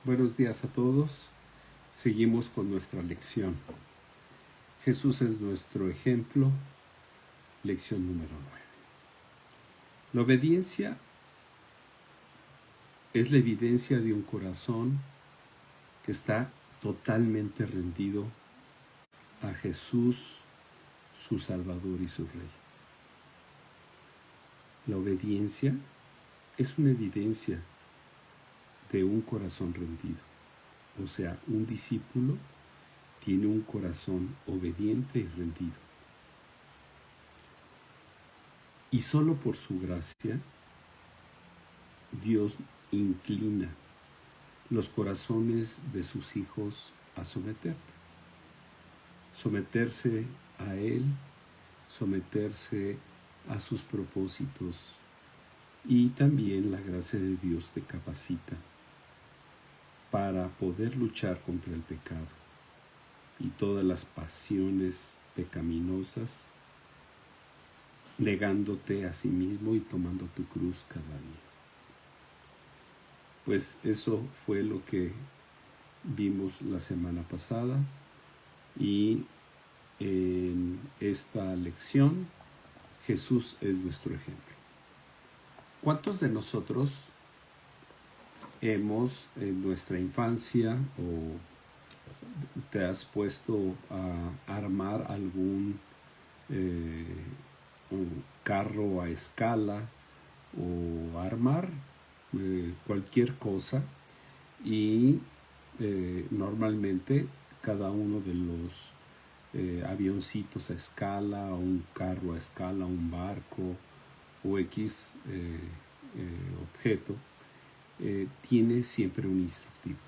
Buenos días a todos. Seguimos con nuestra lección. Jesús es nuestro ejemplo. Lección número 9. La obediencia es la evidencia de un corazón que está totalmente rendido a Jesús, su Salvador y su Rey. La obediencia es una evidencia de un corazón rendido. O sea, un discípulo tiene un corazón obediente y rendido. Y solo por su gracia, Dios inclina los corazones de sus hijos a someterse a Él, someterse a sus propósitos. Y también la gracia de Dios te capacita para poder luchar contra el pecado y todas las pasiones pecaminosas, negándote a sí mismo y tomando tu cruz cada día. Pues eso fue lo que vimos la semana pasada, y en esta lección Jesús es nuestro ejemplo. ¿Cuántos de nosotros hemos en nuestra infancia o te has puesto a armar algún un carro a escala o armar cualquier cosa, y normalmente cada uno de los avioncitos a escala, o un carro a escala, un barco o X objeto, tiene siempre un instructivo.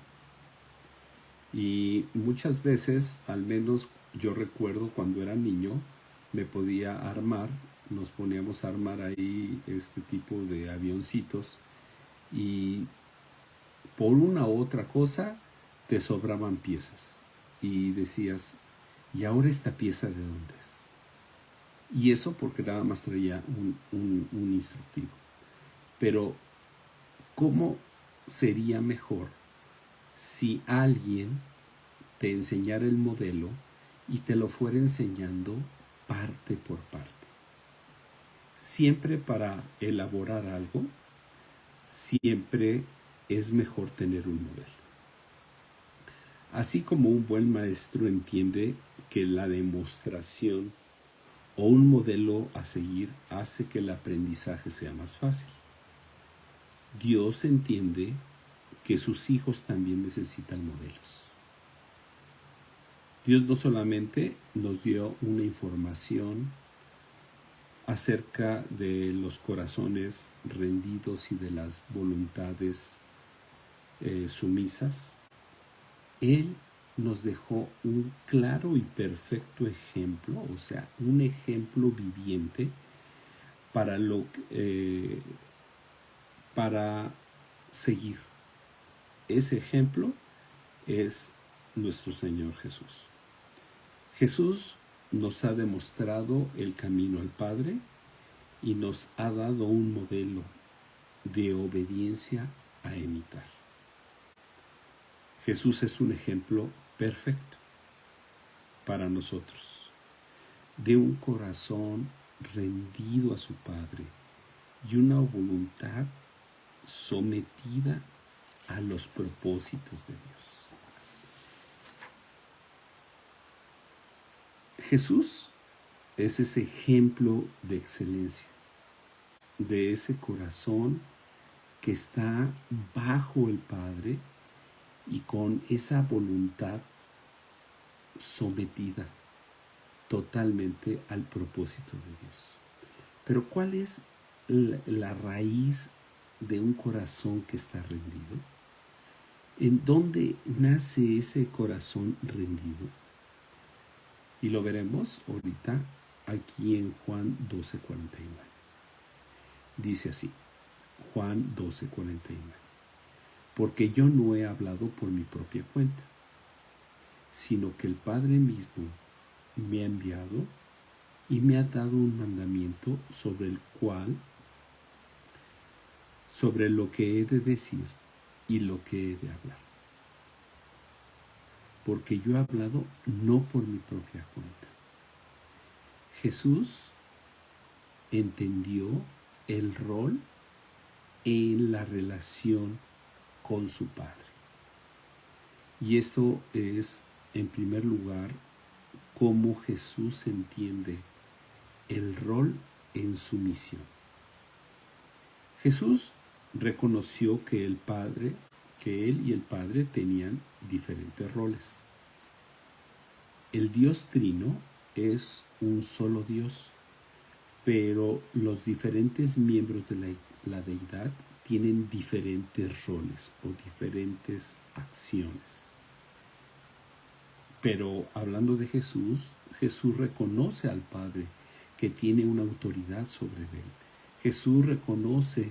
Y muchas veces, al menos yo recuerdo cuando era niño, me podía armar, nos poníamos a armar ahí este tipo de avioncitos, y por una u otra cosa te sobraban piezas y decías, ¿y ahora esta pieza de dónde es? Y eso porque nada más traía un instructivo. Pero ¿cómo sería mejor si alguien te enseñara el modelo y te lo fuera enseñando parte por parte? Siempre para elaborar algo, siempre es mejor tener un modelo. Así como un buen maestro entiende que la demostración o un modelo a seguir hace que el aprendizaje sea más fácil, Dios entiende que sus hijos también necesitan modelos. Dios no solamente nos dio una información acerca de los corazones rendidos y de las voluntades sumisas, Él nos dejó un claro y perfecto ejemplo, o sea, un ejemplo viviente para seguir. Ese ejemplo es nuestro Señor Jesús. Jesús nos ha demostrado el camino al Padre y nos ha dado un modelo de obediencia a imitar. Jesús es un ejemplo perfecto para nosotros, de un corazón rendido a su Padre y una voluntad sometida a los propósitos de Dios. Jesús es ese ejemplo de excelencia, de ese corazón que está bajo el Padre y con esa voluntad sometida totalmente al propósito de Dios. Pero ¿cuál es la raíz de un corazón que está rendido? ¿En dónde nace ese corazón rendido? Y lo veremos ahorita aquí en Juan 12:49. Dice así, Juan 12:49. Porque yo no he hablado por mi propia cuenta, sino que el Padre mismo me ha enviado y me ha dado un mandamiento sobre lo que he de decir y lo que he de hablar. porque yo he hablado no por mi propia cuenta. Jesús entendió el rol en la relación con su Padre. Y esto es, en primer lugar, cómo Jesús entiende el rol en su misión. Jesús reconoció que él y el Padre tenían diferentes roles. El Dios Trino es un solo Dios, pero los diferentes miembros de la deidad tienen diferentes roles o diferentes acciones. Pero hablando de Jesús, Jesús reconoce al Padre que tiene una autoridad sobre él. Jesús reconoce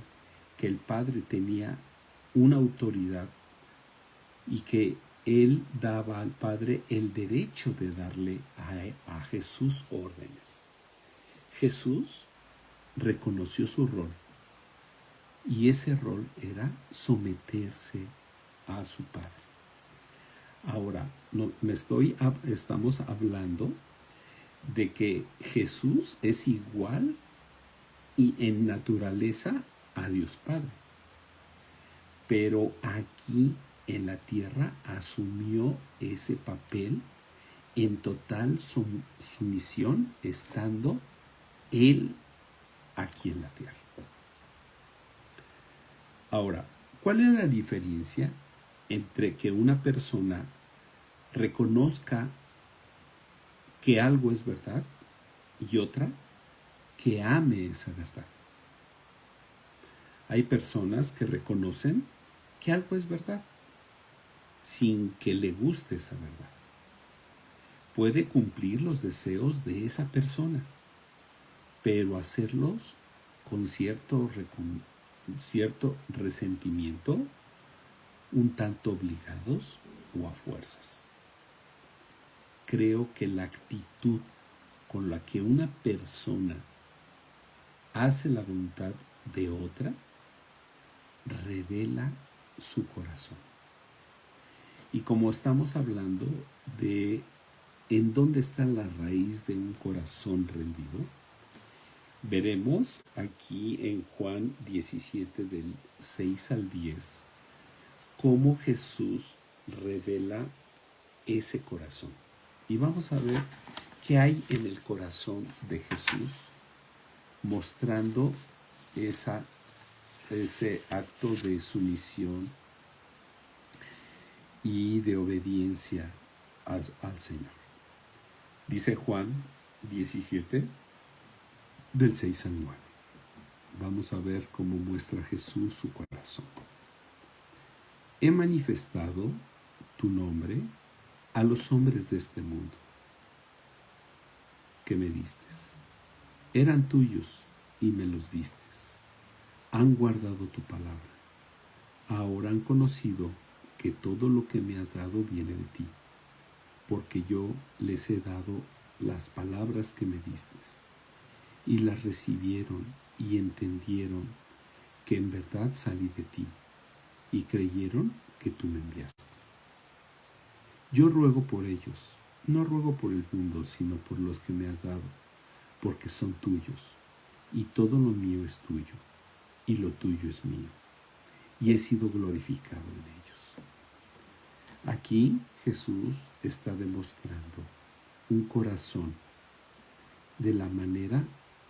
que el Padre tenía una autoridad y que él daba al Padre el derecho de darle a Jesús órdenes. Jesús reconoció su rol y ese rol era someterse a su Padre. Ahora, estamos hablando de que Jesús es igual y en naturaleza a Dios Padre. Pero aquí en la tierra asumió ese papel en total sumisión, estando Él aquí en la tierra. Ahora, ¿cuál es la diferencia entre que una persona reconozca que algo es verdad y otra que ame esa verdad? Hay personas que reconocen que algo es verdad sin que le guste esa verdad. Puede cumplir los deseos de esa persona, pero hacerlos con cierto resentimiento, un tanto obligados o a fuerzas. Creo que la actitud con la que una persona hace la voluntad de otra revela su corazón. Y como estamos hablando de en dónde está la raíz de un corazón rendido, veremos aquí en Juan 17 del 6 al 10 cómo Jesús revela ese corazón. Y vamos a ver qué hay en el corazón de Jesús, mostrando ese acto de sumisión y de obediencia al Señor. Dice Juan 17, del 6 al 9. Vamos a ver cómo muestra Jesús su corazón. He manifestado tu nombre a los hombres de este mundo que me distes. Eran tuyos y me los distes. Han guardado tu palabra. Ahora han conocido que todo lo que me has dado viene de ti, porque yo les he dado las palabras que me distes, y las recibieron y entendieron que en verdad salí de ti, y creyeron que tú me enviaste. Yo ruego por ellos, no ruego por el mundo, sino por los que me has dado, porque son tuyos, y todo lo mío es tuyo, y lo tuyo es mío, y he sido glorificado en ellos. Aquí Jesús está demostrando un corazón de la manera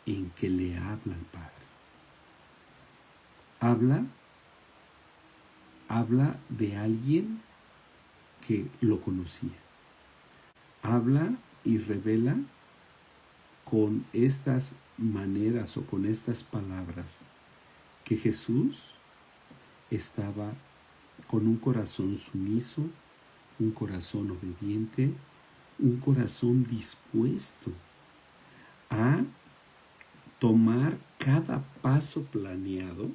en que le habla al Padre. Habla de alguien que lo conocía. Habla y revela con estas maneras o con estas palabras que Jesús estaba con un corazón sumiso, un corazón obediente, un corazón dispuesto a tomar cada paso planeado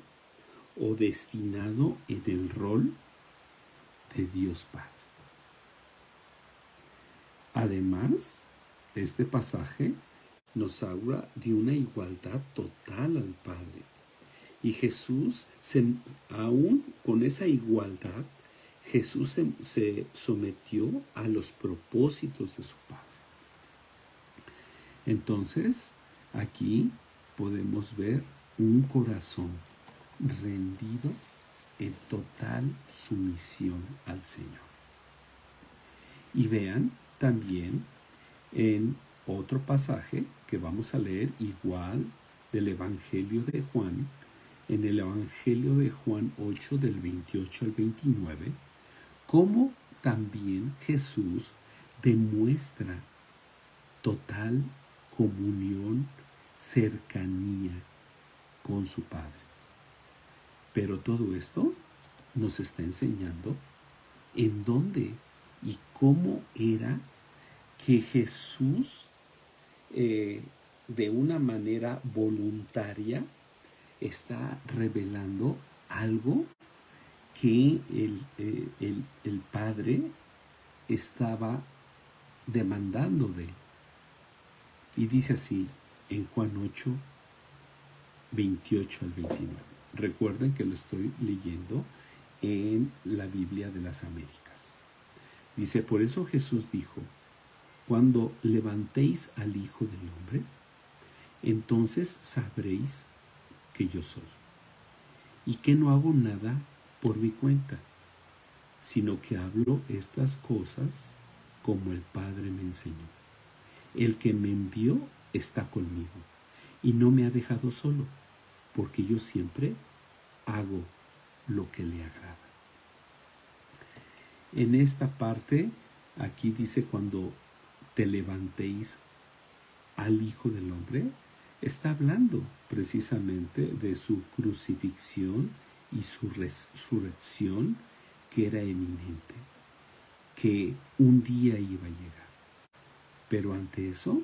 o destinado en el rol de Dios Padre. Además, este pasaje nos habla de una igualdad total al Padre. Y Jesús, aún con esa igualdad, Jesús se sometió a los propósitos de su Padre. Entonces, aquí podemos ver un corazón rendido en total sumisión al Señor. Y vean también en otro pasaje que vamos a leer igual del Evangelio de Juan, en el Evangelio de Juan 8 del 28 al 29, cómo también Jesús demuestra total comunión, cercanía con su Padre. Pero todo esto nos está enseñando en dónde y cómo era que Jesús, de una manera voluntaria, está revelando algo que el Padre estaba demandando de él. Y dice así en Juan 8, 28 al 29. Recuerden que lo estoy leyendo en la Biblia de las Américas. Dice, por eso Jesús dijo, cuando levantéis al Hijo del Hombre, entonces sabréis que yo soy, y que no hago nada por mi cuenta, sino que hablo estas cosas como el Padre me enseñó. El que me envió está conmigo, y no me ha dejado solo, porque yo siempre hago lo que le agrada. En esta parte, aquí dice cuando te levantéis al Hijo del Hombre, está hablando precisamente de su crucifixión y su resurrección, que era eminente, que un día iba a llegar. Pero ante eso,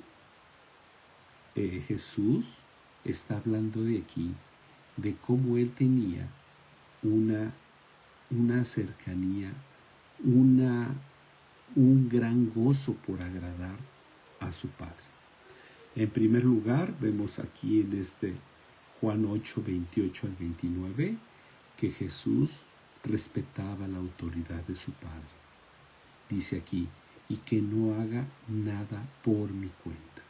Jesús está hablando de aquí, de cómo él tenía una cercanía, un gran gozo por agradar a su Padre. En primer lugar, vemos aquí en este Juan 8, 28 al 29, que Jesús respetaba la autoridad de su Padre. Dice aquí, y que no haga nada por mi cuenta.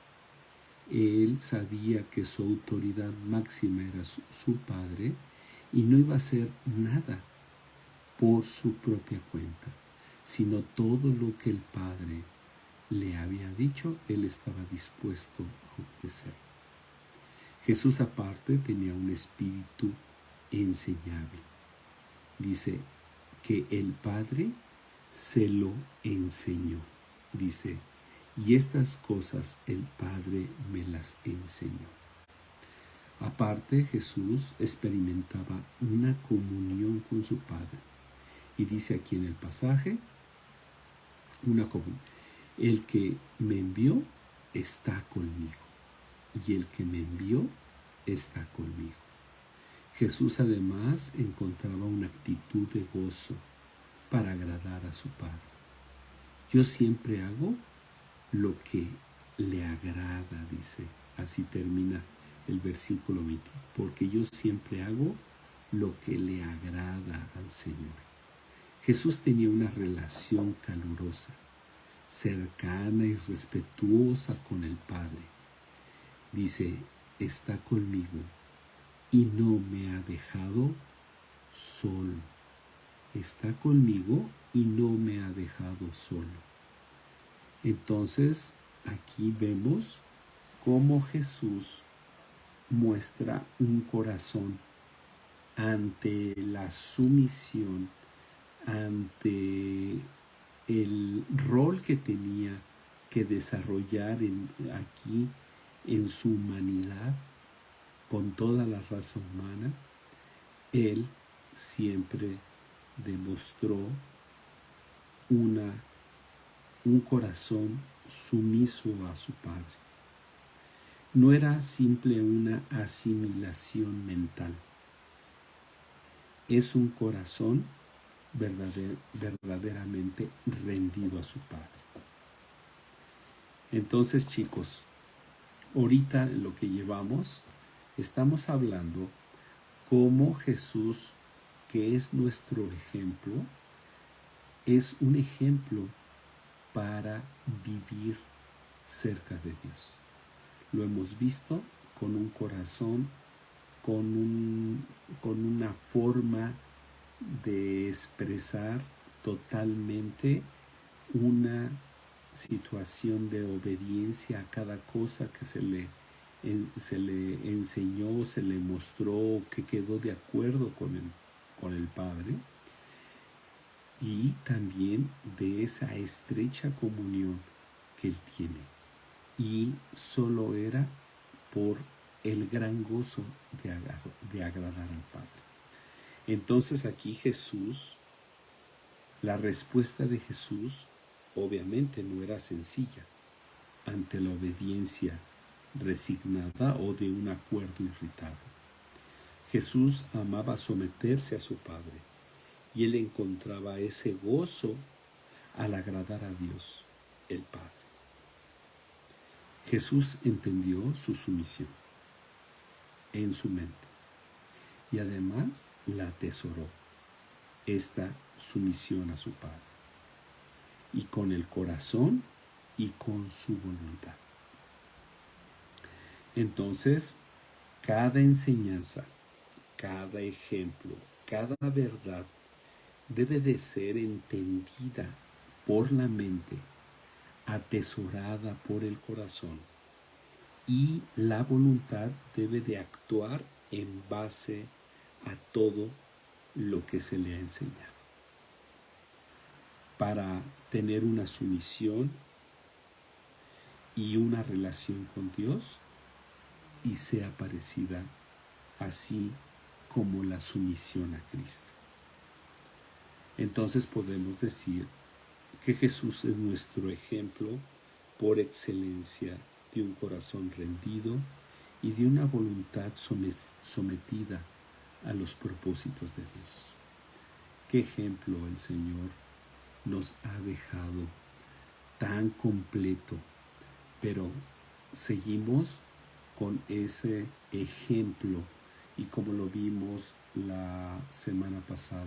Él sabía que su autoridad máxima era su Padre y no iba a hacer nada por su propia cuenta, sino todo lo que el Padre le había dicho, él estaba dispuesto a obedecer. Jesús aparte tenía un espíritu enseñable. Dice que el Padre se lo enseñó. Dice, y estas cosas el Padre me las enseñó. Aparte, Jesús experimentaba una comunión con su Padre. Y dice aquí en el pasaje, una comunión. El que me envió está conmigo, y el que me envió está conmigo. Jesús además encontraba una actitud de gozo para agradar a su Padre. Yo siempre hago lo que le agrada, dice. Así termina el versículo 20. Porque yo siempre hago lo que le agrada al Señor. Jesús tenía una relación calurosa, cercana y respetuosa con el Padre. Dice, está conmigo y no me ha dejado solo. Está conmigo y no me ha dejado solo. Entonces, aquí vemos cómo Jesús muestra un corazón ante la sumisión, ante el rol que tenía que desarrollar aquí en su humanidad, con toda la raza humana. Él siempre demostró un corazón sumiso a su Padre. No era simple una asimilación mental. Es un corazón verdaderamente rendido a su Padre. Entonces, chicos, ahorita en lo que llevamos, estamos hablando cómo Jesús, que es nuestro ejemplo, es un ejemplo para vivir cerca de Dios. Lo hemos visto con un corazón, con una forma de expresar totalmente una situación de obediencia a cada cosa que se le enseñó, se le mostró, que quedó de acuerdo con el Padre, y también de esa estrecha comunión que él tiene. Y solo era por el gran gozo de agradar al Padre. Entonces aquí Jesús, la respuesta de Jesús obviamente no era sencilla ante la obediencia resignada o de un acuerdo irritado. Jesús amaba someterse a su Padre y él encontraba ese gozo al agradar a Dios, el Padre. Jesús entendió su sumisión en su mente y además la atesoró, esta sumisión a su Padre, y con el corazón y con su voluntad. Entonces, cada enseñanza, cada ejemplo, cada verdad debe de ser entendida por la mente, atesorada por el corazón, y la voluntad debe de actuar en base a todo lo que se le ha enseñado, para tener una sumisión y una relación con Dios y sea parecida así como la sumisión a Cristo. Entonces podemos decir que Jesús es nuestro ejemplo por excelencia de un corazón rendido y de una voluntad sometida a los propósitos de Dios. ¿Qué ejemplo el Señor nos ha dejado tan completo? Pero seguimos con ese ejemplo, y como lo vimos la semana pasada,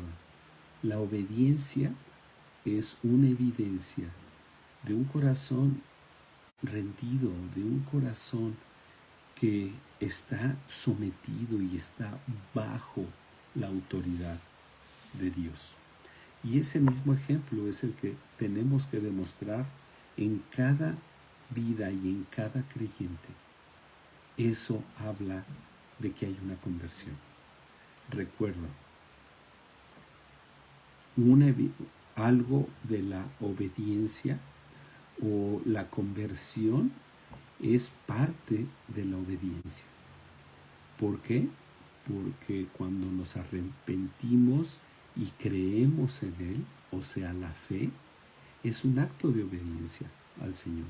la obediencia es una evidencia de un corazón rendido, de un corazón que está sometido y está bajo la autoridad de Dios. Y ese mismo ejemplo es el que tenemos que demostrar en cada vida y en cada creyente. Eso habla de que hay una conversión. Recuerda, algo de la obediencia o la conversión es parte de la obediencia. ¿Por qué? Porque cuando nos arrepentimos y creemos en Él, o sea, la fe, es un acto de obediencia al Señor.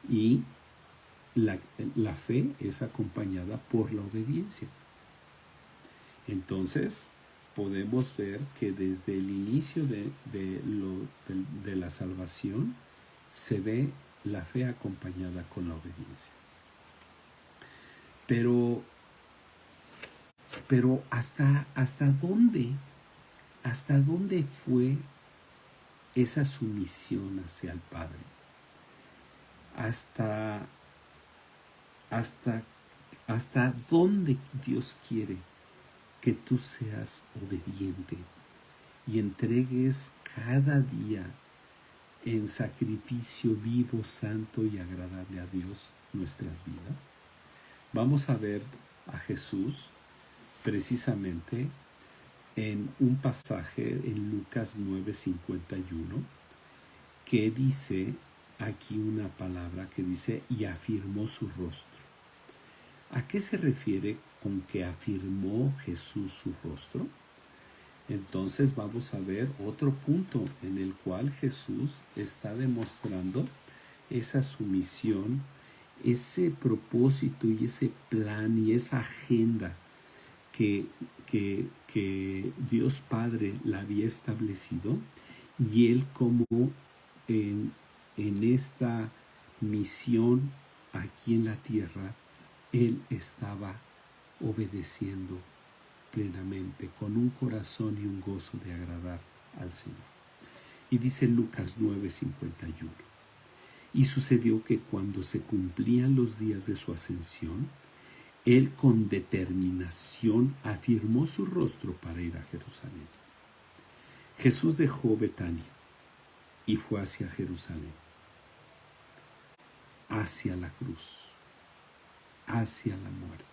Y la fe es acompañada por la obediencia. Entonces, podemos ver que desde el inicio de la salvación se ve la fe acompañada con la obediencia. Pero ¿hasta dónde fue esa sumisión hacia el Padre? ¿Hasta dónde Dios quiere que tú seas obediente y entregues cada día en sacrificio vivo, santo y agradable a Dios nuestras vidas? Vamos a ver a Jesús precisamente en un pasaje en Lucas 9:51 que dice aquí una palabra que dice: y afirmó su rostro. ¿A qué se refiere con que afirmó Jesús su rostro? Entonces vamos a ver otro punto en el cual Jesús está demostrando esa sumisión, ese propósito y ese plan y esa agenda que Dios Padre la había establecido, y Él como en esta misión aquí en la tierra, Él estaba obedeciendo plenamente con un corazón y un gozo de agradar al Señor. Y dice Lucas 9:51. Y sucedió que cuando se cumplían los días de su ascensión, él con determinación afirmó su rostro para ir a Jerusalén. Jesús dejó Betania y fue hacia Jerusalén, hacia la cruz, hacia la muerte.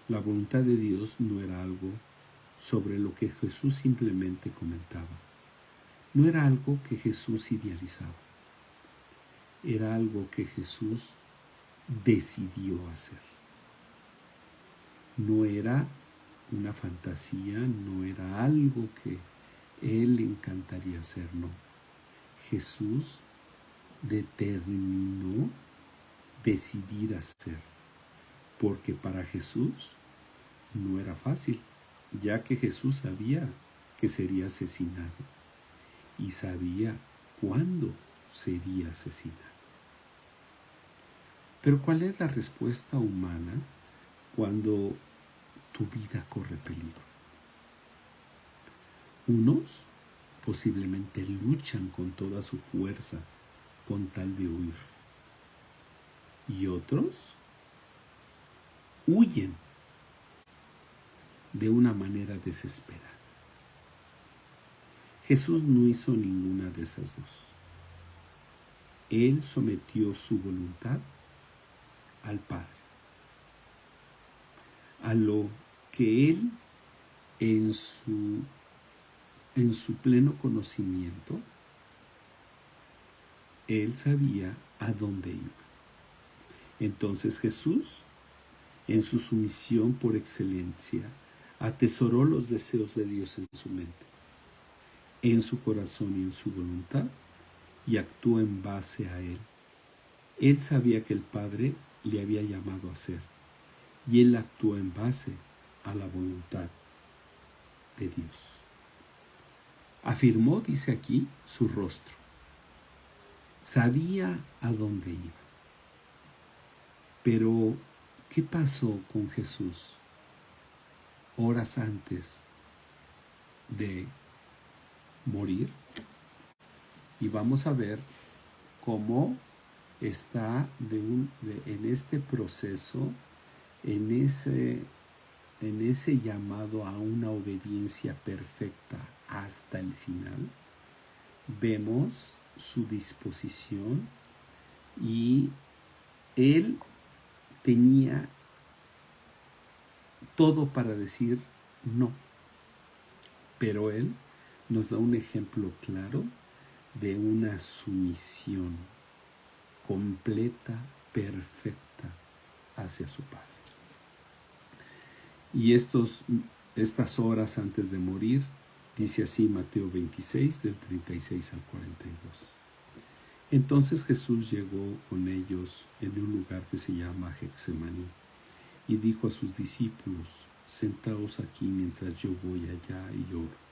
La voluntad de Dios no era algo sobre lo que Jesús simplemente comentaba. No era algo que Jesús idealizaba. Era algo que Jesús decidió hacer. No era una fantasía, no era algo que él le encantaría hacer, no. Jesús determinó decidir hacer, porque para Jesús no era fácil, ya que Jesús sabía que sería asesinado y sabía cuándo sería asesinado. Pero ¿cuál es la respuesta humana cuando tu vida corre peligro? Unos posiblemente luchan con toda su fuerza con tal de huir. Y otros huyen de una manera desesperada. Jesús no hizo ninguna de esas dos. Él sometió su voluntad al Padre, a lo que Él en su pleno conocimiento, Él sabía a dónde iba. Entonces Jesús, en su sumisión por excelencia, atesoró los deseos de Dios en su mente, en su corazón y en su voluntad, y actuó en base a Él. Él sabía que el Padre le había llamado a hacer, y Él actuó en base a la voluntad de Dios. Afirmó, dice aquí, su rostro. Sabía a dónde iba. Pero, ¿qué pasó con Jesús horas antes de morir? Y vamos a ver cómo está en este proceso, en ese llamado a una obediencia perfecta hasta el final. Vemos su disposición y él tenía todo para decir no, pero él nos da un ejemplo claro de una sumisión completa, perfecta hacia su Padre. Y estas horas antes de morir, dice así Mateo 26, del 36 al 42. Entonces Jesús llegó con ellos en un lugar que se llama Getsemaní y dijo a sus discípulos: sentaos aquí mientras yo voy allá y oro.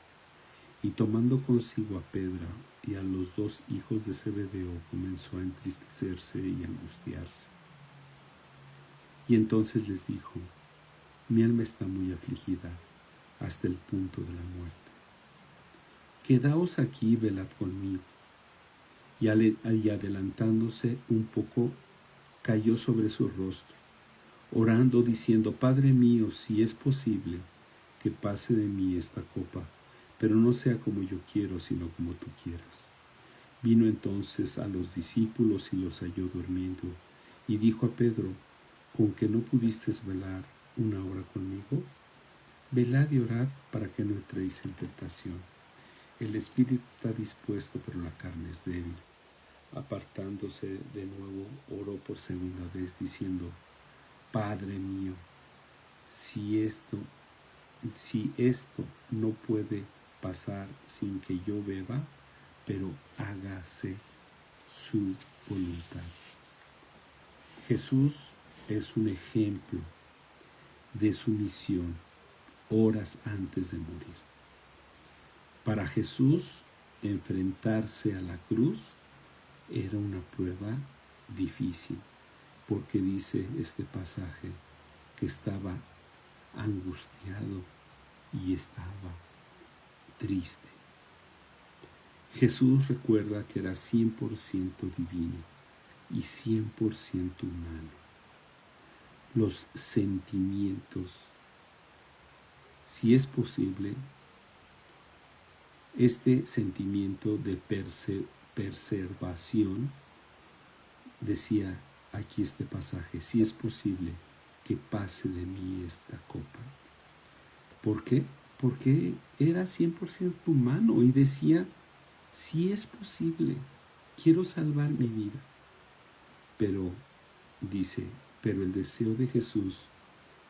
Y tomando consigo a Pedro y a los dos hijos de Zebedeo, comenzó a entristecerse y angustiarse. Y entonces les dijo: mi alma está muy afligida hasta el punto de la muerte. Quedaos aquí y velad conmigo. Y adelantándose un poco, cayó sobre su rostro, orando, diciendo: Padre mío, si es posible, que pase de mí esta copa, pero no sea como yo quiero, sino como tú quieras. Vino entonces a los discípulos y los halló durmiendo, y dijo a Pedro: ¿con que no pudiste velar una hora conmigo? Velad y orad para que no entréis en tentación. El espíritu está dispuesto, pero la carne es débil. Apartándose de nuevo, oró por segunda vez, diciendo: Padre mío, si esto no puede pasar sin que yo beba, pero hágase su voluntad. Jesús es un ejemplo de sumisión horas antes de morir. Para Jesús, enfrentarse a la cruz era una prueba difícil, porque dice este pasaje que estaba angustiado y estaba triste. Jesús recuerda que era 100% divino y 100% humano. Los sentimientos, si es posible, este sentimiento de preservación, decía aquí este pasaje, si es posible que pase de mí esta copa. ¿Por qué? Porque era 100% humano y decía, si es posible, quiero salvar mi vida. Pero, dice, pero el deseo de Jesús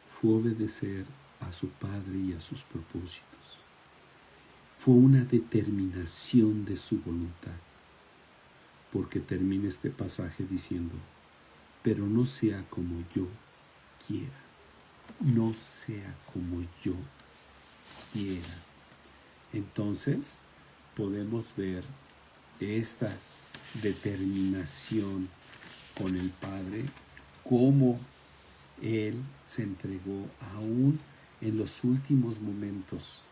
fue obedecer a su Padre y a sus propósitos. Fue una determinación de su voluntad, porque termina este pasaje diciendo, pero no sea como yo quiera, no sea como yo quiera. Entonces, podemos ver esta determinación con el Padre, cómo Él se entregó aún en los últimos momentos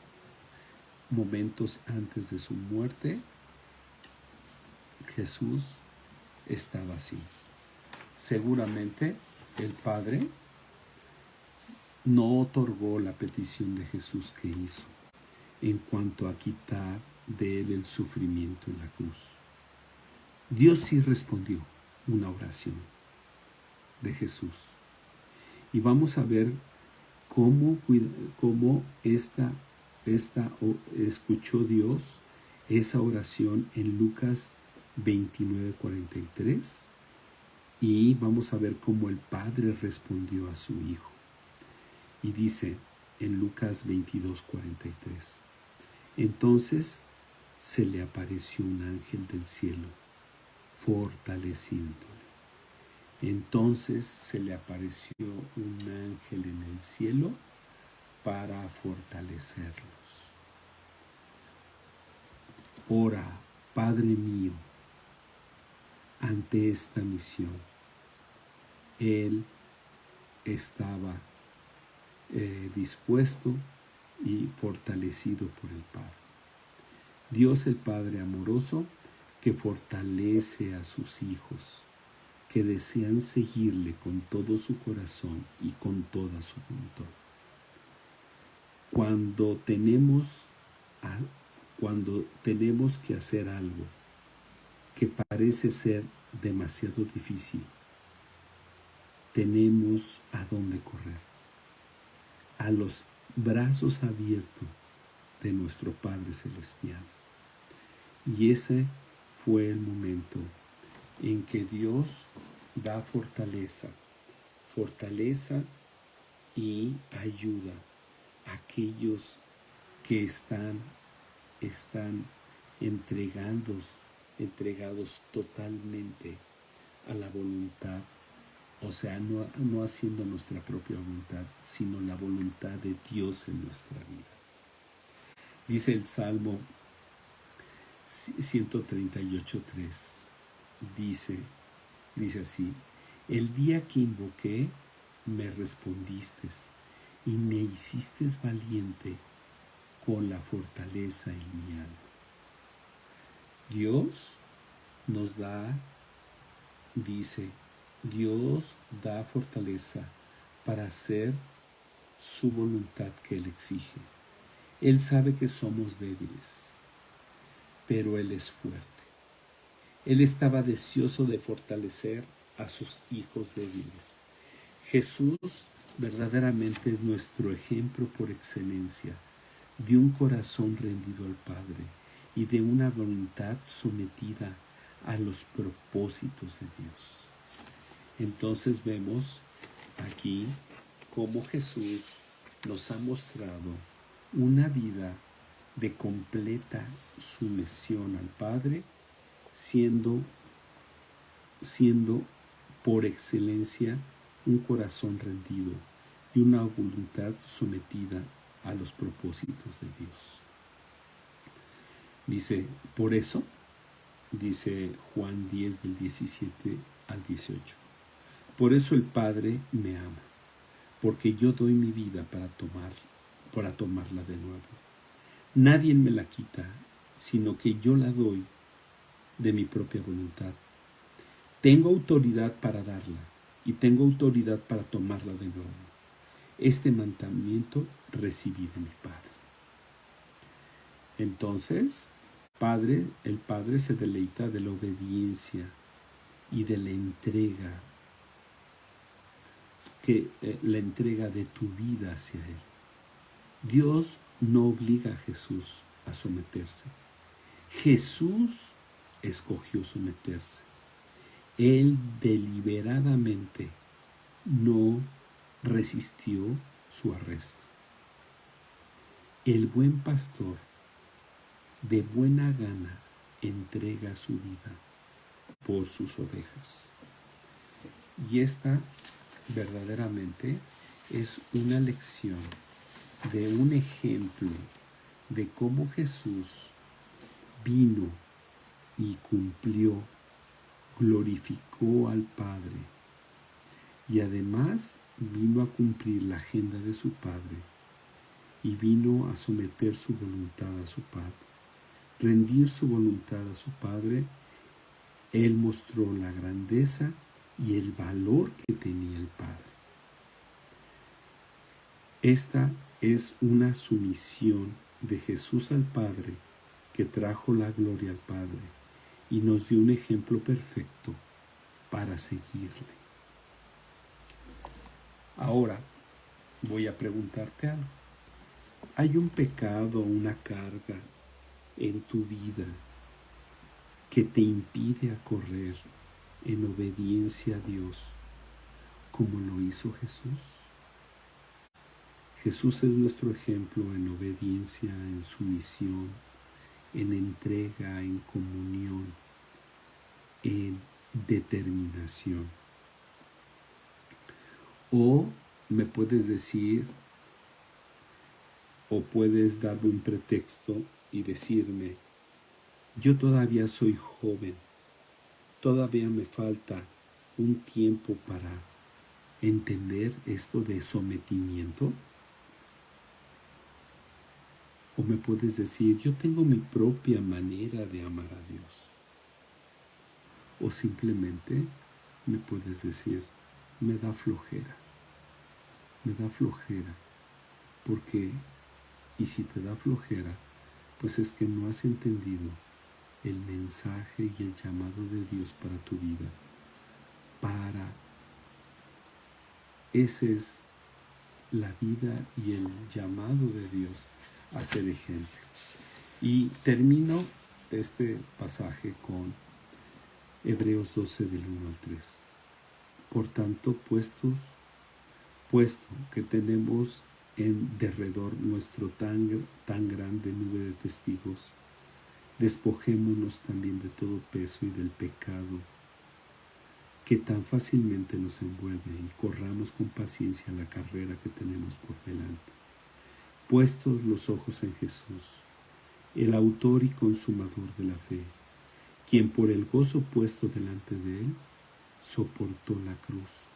antes de su muerte. Jesús estaba así. Seguramente el Padre no otorgó la petición de Jesús que hizo en cuanto a quitar de él el sufrimiento en la cruz. Dios sí respondió una oración de Jesús. Y vamos a ver cómo escuchó Dios esa oración en Lucas 29:43. Y vamos a ver cómo el Padre respondió a su Hijo. Y dice en Lucas 22:43, entonces se le apareció un ángel del cielo, fortaleciéndole. Entonces se le apareció un ángel en el cielo para fortalecerlos. Ora, Padre mío, ante esta misión. Él estaba dispuesto y fortalecido por el Padre. Dios el Padre amoroso que fortalece a sus hijos, que desean seguirle con todo su corazón y con toda su voluntad. Cuando tenemos que hacer algo que parece ser demasiado difícil, tenemos a dónde correr, a los brazos abiertos de nuestro Padre Celestial. Y ese fue el momento en que Dios da fortaleza y ayuda a aquellos que están entregados totalmente a la voluntad, o sea, no haciendo nuestra propia voluntad, sino la voluntad de Dios en nuestra vida. Dice el Salmo 138:3, dice así, el día que invoqué, me respondiste y me hiciste valiente con la fortaleza en mi alma. Dios nos da, dice, Dios da fortaleza para hacer su voluntad que Él exige. Él sabe que somos débiles, pero Él es fuerte. Él estaba deseoso de fortalecer a sus hijos débiles. Jesús verdaderamente es nuestro ejemplo por excelencia de un corazón rendido al Padre y de una voluntad sometida a los propósitos de Dios. Entonces vemos aquí cómo Jesús nos ha mostrado una vida de completa sumisión al Padre, siendo por excelencia un corazón rendido y una voluntad sometida a los propósitos de Dios. Dice, por eso, dice Juan 10 del 17 al 18, por eso el Padre me ama, porque yo doy mi vida para tomarla de nuevo. Nadie me la quita, sino que yo la doy de mi propia voluntad. Tengo autoridad para darla y tengo autoridad para tomarla de nuevo. Este mandamiento recibí de mi Padre. Entonces, el Padre se deleita de la obediencia y de la entrega, la entrega de tu vida hacia Él. Dios no obliga a Jesús a someterse. Jesús escogió someterse. Él deliberadamente no resistió su arresto. El buen pastor de buena gana entrega su vida por sus ovejas. Y esta verdaderamente es una lección de un ejemplo de cómo Jesús vino y cumplió, glorificó al Padre y además vino a cumplir la agenda de su Padre y vino a someter su voluntad a su Padre, rendir su voluntad a su Padre. Él mostró la grandeza y el valor que tenía el Padre. Esta es una sumisión de Jesús al Padre que trajo la gloria al Padre y nos dio un ejemplo perfecto para seguirle. Ahora voy a preguntarte algo. ¿Hay un pecado o una carga en tu vida que te impide a correr en obediencia a Dios como lo hizo Jesús? Jesús es nuestro ejemplo en obediencia, en sumisión, en entrega, en comunión, en determinación. O me puedes decir, o puedes darme un pretexto y decirme, yo todavía soy joven, todavía me falta un tiempo para entender esto de sometimiento. O me puedes decir, yo tengo mi propia manera de amar a Dios. O simplemente me puedes decir, me da flojera. Me da flojera. Porque, y si te da flojera, pues es que no has entendido el mensaje y el llamado de Dios para tu vida. Esa es la vida y el llamado de Dios a ser ejemplo. Y termino este pasaje con Hebreos 12 del 1 al 3. Por tanto, puesto que tenemos en derredor nuestro tan grande nube de testigos, despojémonos también de todo peso y del pecado que tan fácilmente nos envuelve y corramos con paciencia la carrera que tenemos por delante. Puestos los ojos en Jesús, el autor y consumador de la fe, quien por el gozo puesto delante de él, soportó la cruz,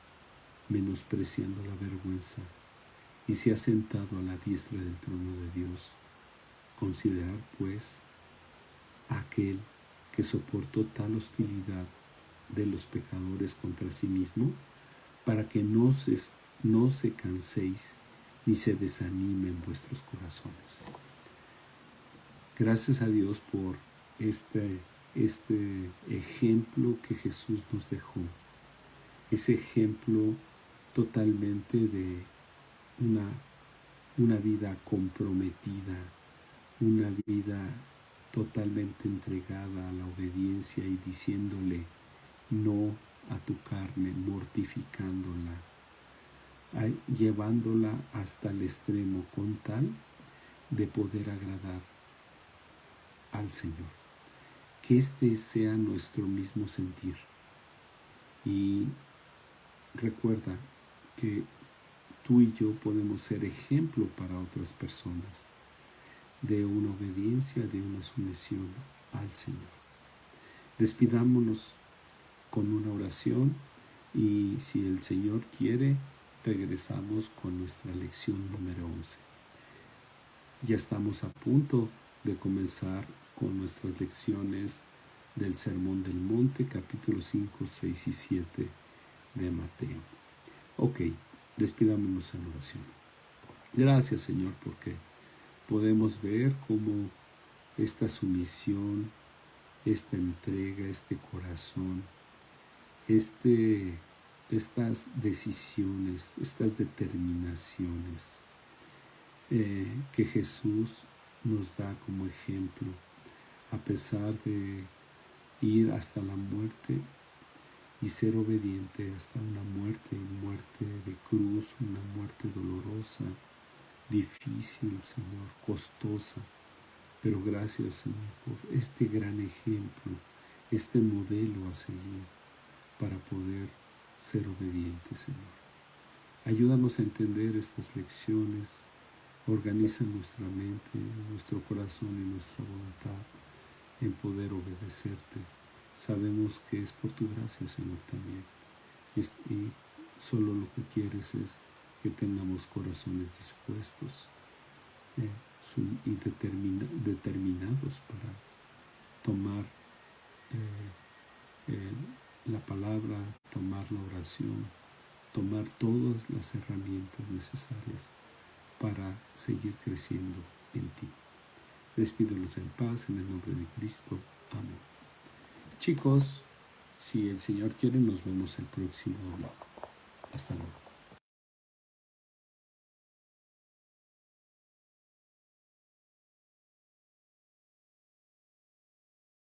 menospreciando la vergüenza, y se ha sentado a la diestra del trono de Dios. Considerad, pues, a aquel que soportó tal hostilidad de los pecadores contra sí mismo, para que no se canséis ni se desanimen vuestros corazones. Gracias a Dios por este ejemplo que Jesús nos dejó. Ese ejemplo totalmente de una vida comprometida, una vida totalmente entregada a la obediencia y diciéndole no a tu carne, mortificándola, llevándola hasta el extremo con tal de poder agradar al Señor. Que este sea nuestro mismo sentir. Y recuerda que tú y yo podemos ser ejemplo para otras personas de una obediencia, de una sumisión al Señor. Despidámonos con una oración y si el Señor quiere, regresamos con nuestra lección número 11. Ya estamos a punto de comenzar con nuestras lecciones del Sermón del Monte, capítulos 5, 6 y 7 de Mateo. Ok, despidámonos en oración. Gracias, Señor, porque podemos ver cómo esta sumisión, esta entrega, este corazón, estas decisiones, estas determinaciones que Jesús nos da como ejemplo, a pesar de ir hasta la muerte y ser obediente hasta una muerte de cruz, una muerte dolorosa, difícil, Señor, costosa. Pero gracias, Señor, por este gran ejemplo, este modelo a seguir para poder ser obedientes, Señor. Ayúdanos a entender estas lecciones, organiza nuestra mente, nuestro corazón y nuestra voluntad en poder obedecerte. Sabemos que es por tu gracia, Señor, también. Y solo lo que quieres es que tengamos corazones dispuestos y determinados para tomar la palabra, tomar la oración, tomar todas las herramientas necesarias para seguir creciendo en ti. Despídelos en paz en el nombre de Cristo. Amén. Chicos, si el Señor quiere, nos vemos el próximo domingo. Hasta luego.